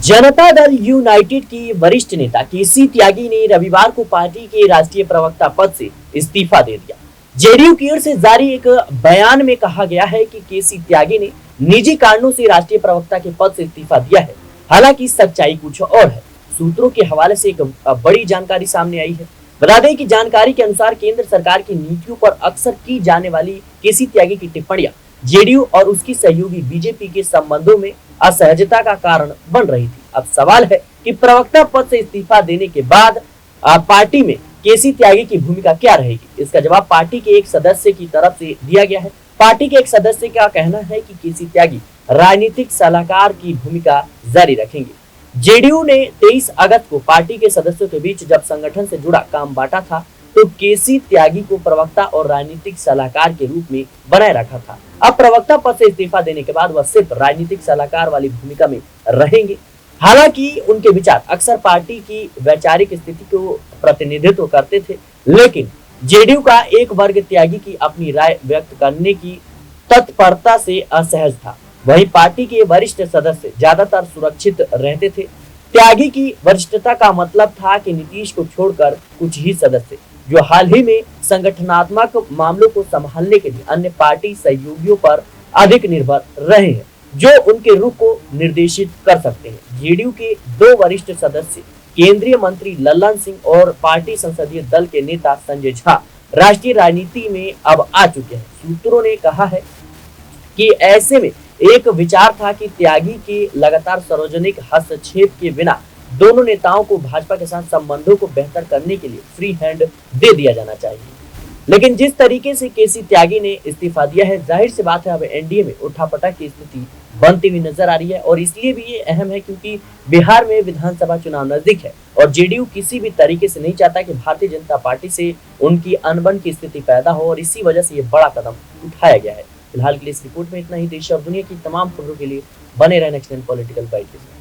Janata Dal United की वरिष्ठ नेता केसी त्यागी ने रविवार को पार्टी के राष्ट्रीय प्रवक्ता पद से इस्तीफा दे दिया। जेडीयू की ओर से जारी एक बयान में कहा गया है कि केसी त्यागी ने निजी कारणों से राष्ट्रीय प्रवक्ता के पद से इस्तीफा दिया है। हालांकि सच्चाई कुछ और है। सूत्रों के हवाले से एक बड़ी जानकारी सामने आई है। बता दें कि जानकारी के अनुसार केंद्र सरकार की नीतियों पर अक्सर की जाने वाली केसी त्यागी की टिप्पणियां जेडीयू और उसकी सहयोगी बीजेपी के संबंधों में असहजता का कारण बन रही थी। अब सवाल है कि प्रवक्ता पद से इस्तीफा देने के बाद पार्टी में केसी त्यागी की भूमिका क्या रहेगी। इसका जवाब पार्टी के एक सदस्य की तरफ से दिया गया है। पार्टी के एक सदस्य का कहना है कि केसी त्यागी राजनीतिक सलाहकार की भूमिका जारी रखेंगे। जेडीयू ने 23 अगस्त को पार्टी के सदस्यों के बीच जब संगठन से जुड़ा काम बांटा था तो केसी त्यागी को प्रवक्ता और राजनीतिक सलाहकार के रूप में बनाए रखा था। अब प्रवक्ता पद से इस्तीफा देने के बाद वह सिर्फ राजनीतिक सलाहकार वाली भूमिका में रहेंगे। हालांकि उनके विचार अक्सर पार्टी की वैचारिक स्थिति को प्रतिनिधित्व करते थे, लेकिन जेडीयू का एक वर्ग त्यागी की अपनी राय व्यक्त करने की तत्परता से असहज था। वहीं पार्टी के वरिष्ठ सदस्य ज्यादातर सुरक्षित रहते थे। त्यागी की वरिष्ठता का मतलब था कि नीतीश को छोड़कर कुछ ही सदस्य जो हाल ही में संगठनात्मक मामलों को संभालने के लिए अन्य पार्टी सहयोगियों पर अधिक निर्भर रहे हैं, जो उनके रुख को निर्देशित कर सकते हैं। जेडीयू के दो वरिष्ठ सदस्य केंद्रीय मंत्री लल्लन सिंह और पार्टी संसदीय दल के नेता संजय झा राष्ट्रीय राजनीति में अब आ चुके हैं। सूत्रों ने कहा है कि ऐसे में एक विचार था कि त्यागी के लगातार सार्वजनिक हस्तक्षेप के बिना दोनों नेताओं को भाजपा के साथ संबंधों को बेहतर करने के लिए फ्री हैंड दे दिया जाना चाहिए। लेकिन जिस तरीके से केसी त्यागी ने इस्तीफा दिया है, जाहिर सी बात है अब एनडीए में उठापटक की स्थिति बनती हुई नजर आ रही है। और इसलिए भी ये अहम है क्योंकि बिहार में विधानसभा चुनाव नजदीक है और जेडीयू किसी भी तरीके से नहीं चाहता कि भारतीय जनता पार्टी से उनकी अनबन की स्थिति पैदा हो, और इसी वजह से ये बड़ा कदम उठाया गया है। फिलहाल के लिए इस रिपोर्ट में इतना ही। देश और दुनिया की तमाम खबरों के लिए बने रहे नेक्स्ट पॉलिटिकल बाइट के साथ।